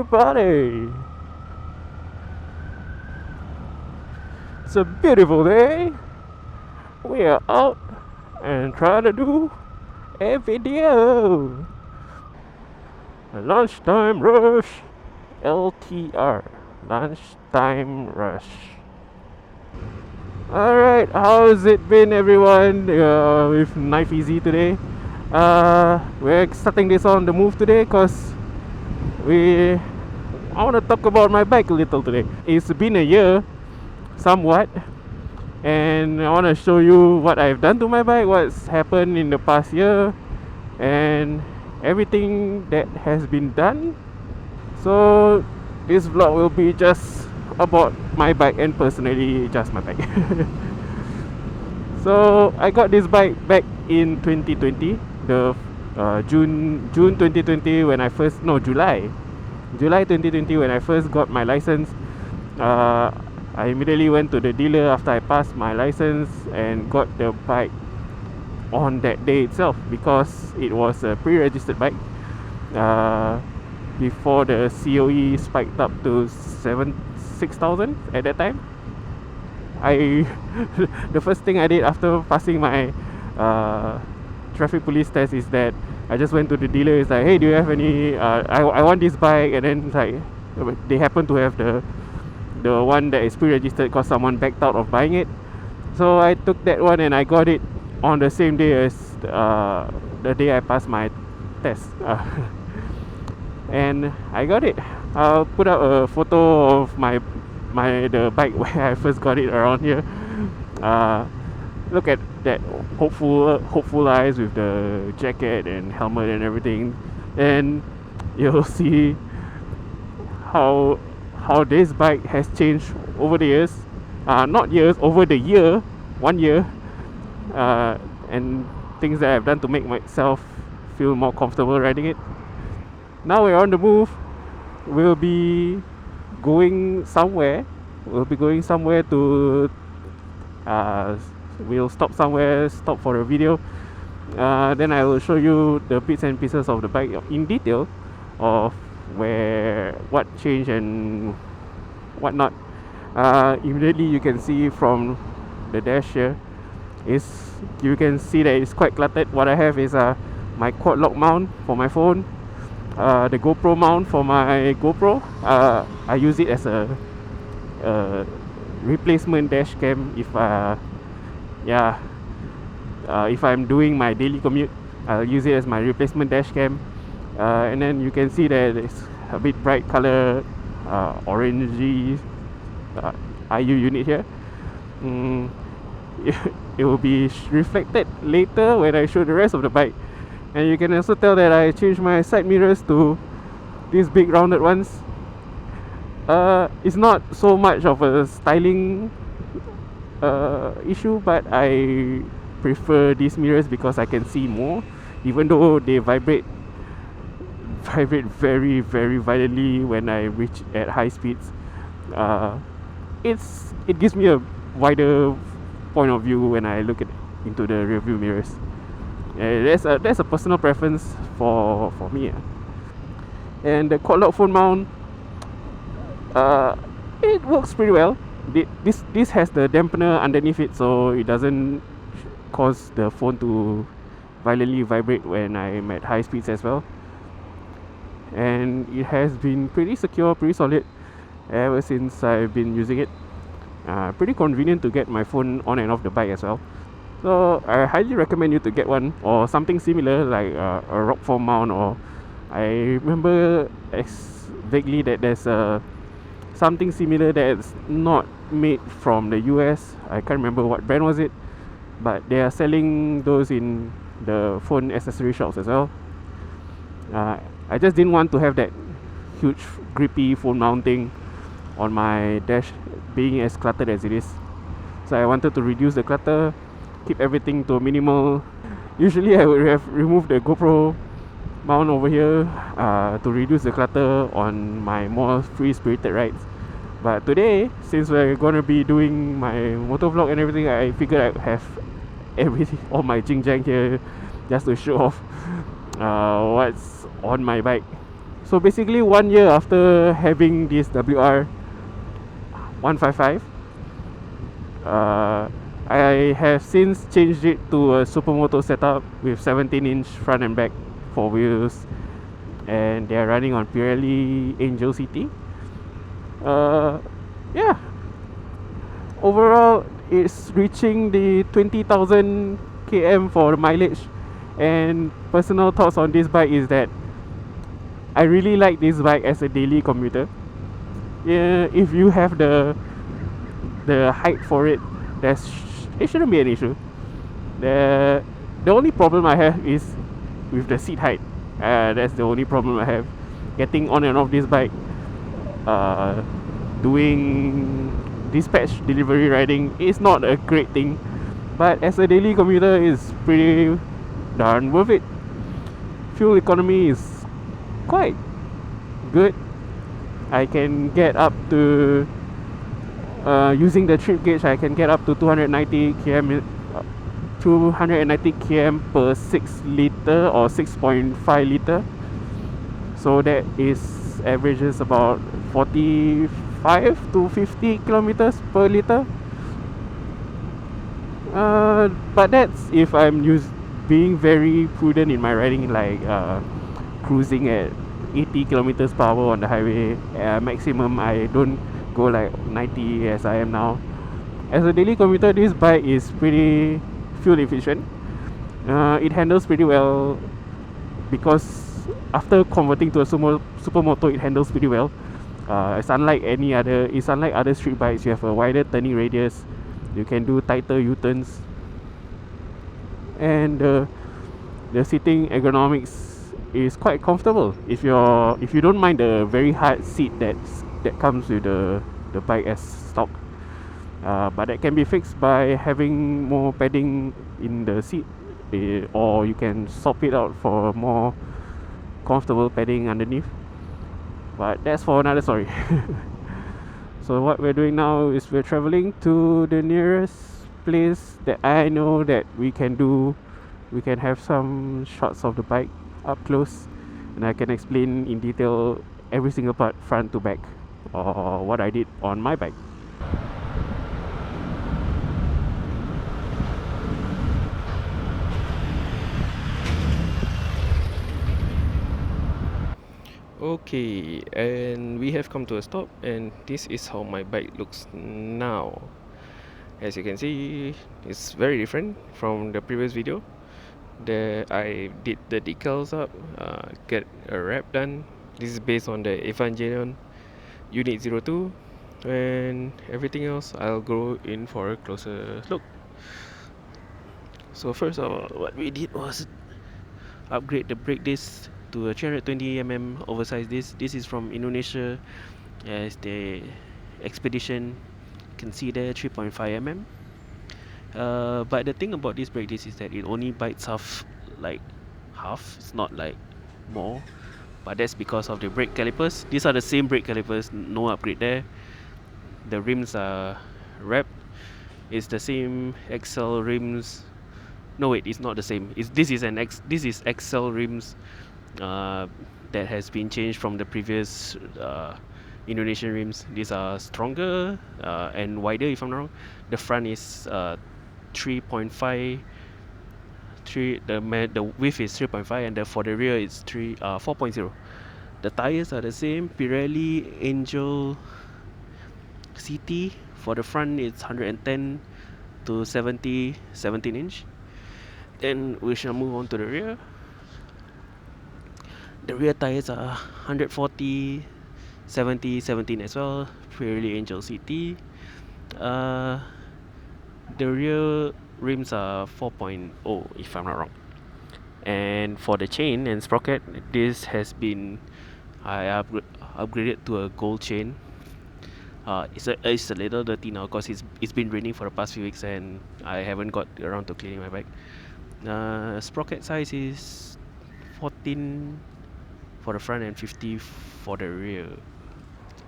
everybody! It's a beautiful day. We are out and trying to do a video. A lunchtime rush. LTR. Lunchtime rush. Alright, how's it been, everyone? With Knife Easy today. We're starting this on the move today because I want to talk about my bike a little today. It's been a year, somewhat, and I want to show you what I've done to my bike, what's happened in the past year, and everything that has been done. So this vlog will be just about my bike and personally just my bike. So I got this bike back in 2020, the June 2020 when I first, no, July 2020 when I first got my license. I immediately went to the dealer after I passed my license and got the bike on that day itself because it was a pre-registered bike. Before the COE spiked up to 6,000 at that time. The first thing I did after passing my traffic police test is that I just went to the dealer. It's like, hey, do you have any? I want this bike, and then like they happen to have the one that is pre-registered because someone backed out of buying it. So I took that one and I got it on the same day as the day I passed my test. And I got it. I'll put up a photo of the bike where I first got it around here. Look at that hopeful eyes with the jacket and helmet and everything, and you'll see how this bike has changed over the years. Not years, over the year, 1 year, and things that I've done to make myself feel more comfortable riding it. Now we're on the move. We'll be going somewhere. To we'll stop somewhere, stop for a video. Then I will show you the bits and pieces of the bike in detail of what changed and what not. Immediately you can see from the dash here, you can see that it's quite cluttered. What I have is my quad lock mount for my phone, the GoPro mount for my GoPro. I use it as a replacement dash cam if I'm doing my daily commute. I'll use it as my replacement dash cam. And then you can see that it's a bit bright color, orangey IU unit here. It will be reflected later when I show the rest of the bike. And you can also tell that I changed my side mirrors to these big rounded ones. It's not so much of a styling issue, but I prefer these mirrors because I can see more, even though they vibrate very, very violently when I reach at high speeds. It gives me a wider point of view when I look into the rear view mirrors. That's a personal preference for me. And the quad lock phone mount, it works pretty well. This has the dampener underneath it, so it doesn't cause the phone to violently vibrate when I'm at high speeds as well. And it has been pretty secure, pretty solid ever since I've been using it. Pretty convenient to get my phone on and off the bike as well. So I highly recommend you to get one or something similar, like a rock form mount, or I remember vaguely that there's something similar that's not made from the US. I can't remember what brand was it, but they are selling those in the phone accessory shops as well. I just didn't want to have that huge grippy phone mounting on my dash being as cluttered as it is. So I wanted to reduce the clutter, keep everything to a minimal. Usually I would have removed the GoPro mount over here to reduce the clutter on my more free-spirited rides. But today, since we're gonna be doing my motovlog and everything, I figured I'd have everything, all my jing jang here, just to show off what's on my bike. So basically 1 year after having this WR 155, uh, I have since changed it to a supermoto setup with 17-inch front and back 4 wheels, and they are running on Pirelli Angel CT. Yeah, overall it's reaching the 20,000 km for mileage. And personal thoughts on this bike is that I really like this bike as a daily commuter. Yeah, if you have the height for it, it shouldn't be an issue. the the only problem I have is with the seat height. That's the only problem I have. Getting on and off this bike, uh, doing dispatch delivery riding is not a great thing, but as a daily commuter, it's pretty darn worth it. Fuel economy is quite good. I can get up to using the trip gauge. I can get up to 290 km 290 km per 6 liter or 6.5 liter. So that is averages about 45 to 50 kilometers per liter. But that's if I'm being very prudent in my riding, like cruising at 80 kilometers per hour on the highway. Maximum I don't go like 90 as I am now. As a daily commuter, this bike is pretty fuel efficient. It handles pretty well because after converting to a supermoto, it handles pretty well. It's unlike other street bikes. You have a wider turning radius. You can do tighter U-turns, and the seating ergonomics is quite comfortable. If you don't mind the very hard seat that comes with the bike as stock. But that can be fixed by having more padding in the seat, or you can swap it out for more comfortable padding underneath. But that's for another story. So what we're doing now is we're traveling to the nearest place that I know that we can have some shots of the bike up close, and I can explain in detail every single part front to back, or what I did on my bike. Okay, and we have come to a stop, and this is how my bike looks now. As you can see, it's very different from the previous video. I did the decals up, get a wrap done. This is based on the Evangelion Unit 02, and everything else I'll go in for a closer look. So first of all, what we did was upgrade the brake disc to a 320mm oversized disc. This is from Indonesia, as the Expedition, you can see there 3.5mm. But the thing about this brake disc is that it only bites half, it's not like more. But that's because of the brake calipers. These are the same brake calipers, no upgrade there. The rims are wrapped. It's the same XL rims. No wait, it's not the same. This is XL rims that has been changed from the previous Indonesian rims. These are stronger and wider, if I'm not wrong. The front is 3.5. The width is 3.5, and for the rear it's 4.0. The tires are the same, Pirelli Angel CT. For the front it's 110 to 70 17-inch. Then we shall move on to the rear. The rear tires are 140 70 17 as well, Pirelli Angel CT. The rear rims are 4.0, if I'm not wrong. And for the chain and sprocket, this has been upgraded to a gold chain. It's a little dirty now because it's been raining for the past few weeks and I haven't got around to cleaning my bike. Sprocket size is 14 for the front and 50 for the rear.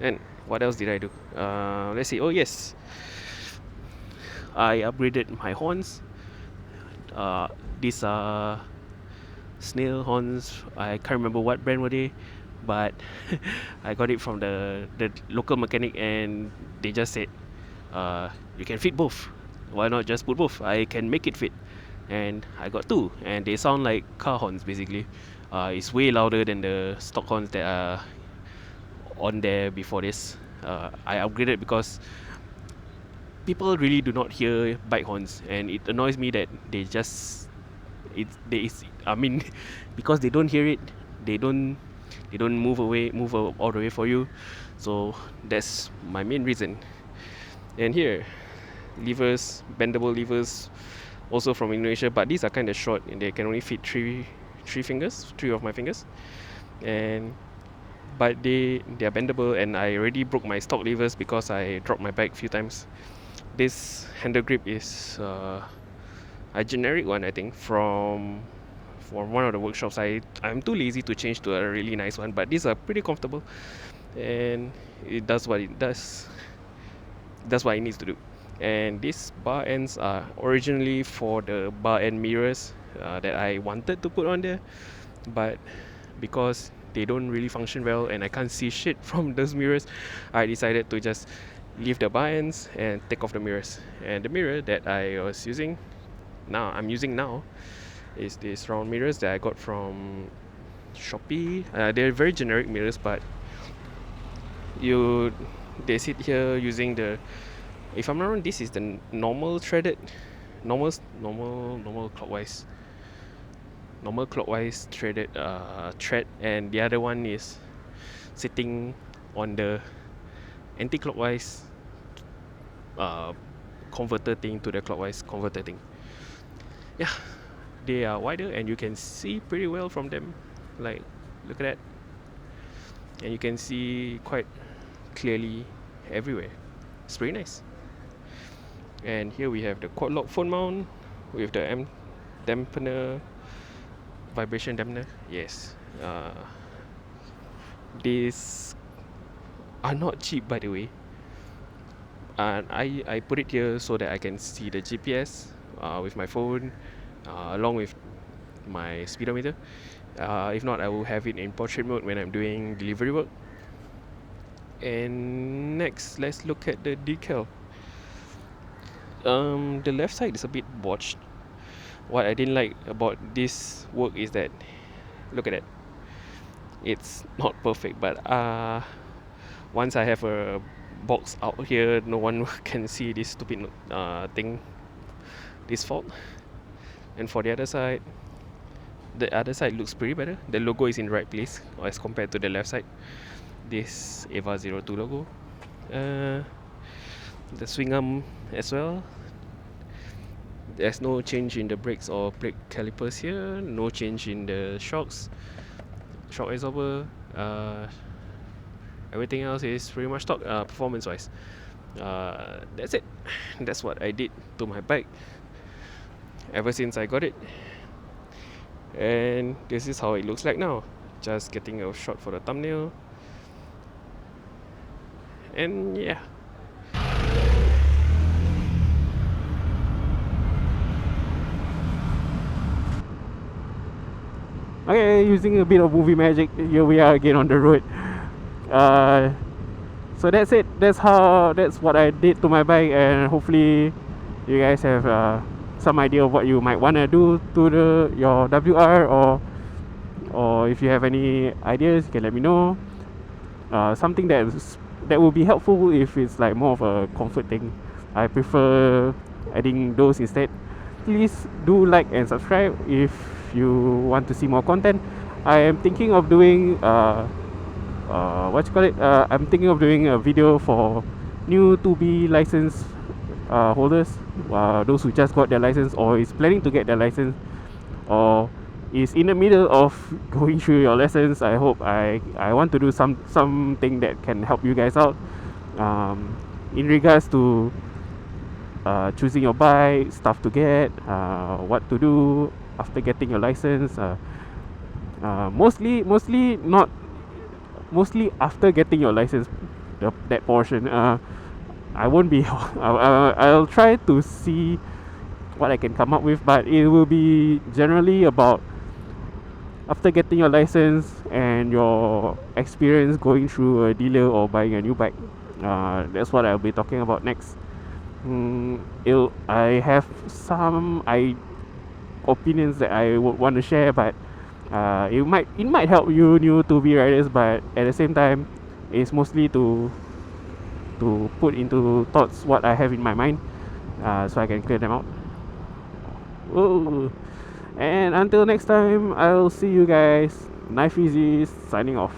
And what else did I do? Let's see. Oh yes, I upgraded my horns. These are snail horns. I can't remember what brand were they, but I got it from the local mechanic, and they just said, you can fit both. Why not just put both? I can make it fit. And I got two, and they sound like car horns basically. It's way louder than the stock horns that are on there before this. I upgraded because people really do not hear bike horns, and it annoys me that they just I mean, because they don't hear it, they don't move all the way for you. So that's my main reason. And here, levers, bendable levers, also from Indonesia, but these are kind of short and they can only fit three of my fingers. And but they are bendable, and I already broke my stock levers because I dropped my bike a few times. This handle grip is a generic one, I think, from one of the workshops. I'm too lazy to change to a really nice one, but these are pretty comfortable, and it does what it does. That's what it needs to do. And these bar ends are originally for the bar end mirrors that I wanted to put on there, but because they don't really function well and I can't see shit from those mirrors, I decided to just leave the bar ends and take off the mirrors. And the mirror that I'm using now is this round mirrors that I got from Shopee. They're very generic mirrors, but they sit here using the, if I'm not wrong, this is the normal threaded, normal clockwise threaded thread, and the other one is sitting on the anti-clockwise converter thing to the clockwise converter thing. Yeah, they are wider and you can see pretty well from them. Like, look at that, and you can see quite clearly everywhere. It's pretty nice. And here we have the quad lock phone mount with the dampener, vibration dampener. Yes, these are not cheap, by the way. And I put it here so that I can see the GPS with my phone, along with my speedometer. If not, I will have it in portrait mode when I'm doing delivery work. And next, let's look at the decal. The left side is a bit botched. What I didn't like about this work is that, look at that, it's not perfect, but once I have a box out here, no one can see this stupid thing, this fault. And for the other side looks pretty better. The logo is in the right place as compared to the left side. This Eva 02 logo, the swing arm as well. There's no change in the brakes or brake calipers here. No change in the shocks, shock absorber. Everything else is pretty much stock performance wise. That's it. That's what I did to my bike ever since I got it. And this is how it looks like now. Just getting a shot for the thumbnail. And yeah. Okay, using a bit of movie magic, here we are again on the road. So that's it. That's what I did to my bike, and hopefully you guys have some idea of what you might want to do to your WR, or if you have any ideas, you can let me know. Something that will be helpful if it's like more of a comfort thing. I prefer adding those instead. Please do like and subscribe if you want to see more content. I am thinking of doing I'm thinking of doing a video for new 2B license holders, those who just got their license or is planning to get their license, or is in the middle of going through your lessons. I hope I want to do something that can help you guys out in regards to choosing your bike, stuff to get, what to do after getting your license. Mostly after getting your license, that portion. I won't be. I'll try to see what I can come up with, but it will be generally about after getting your license and your experience going through a dealer or buying a new bike. That's what I'll be talking about next. I have some opinions that I would want to share, but it might help you new to be riders, but at the same time, it's mostly to put into thoughts what I have in my mind, so I can clear them out. Ooh. And until next time, I'll see you guys. Knife Easy signing off.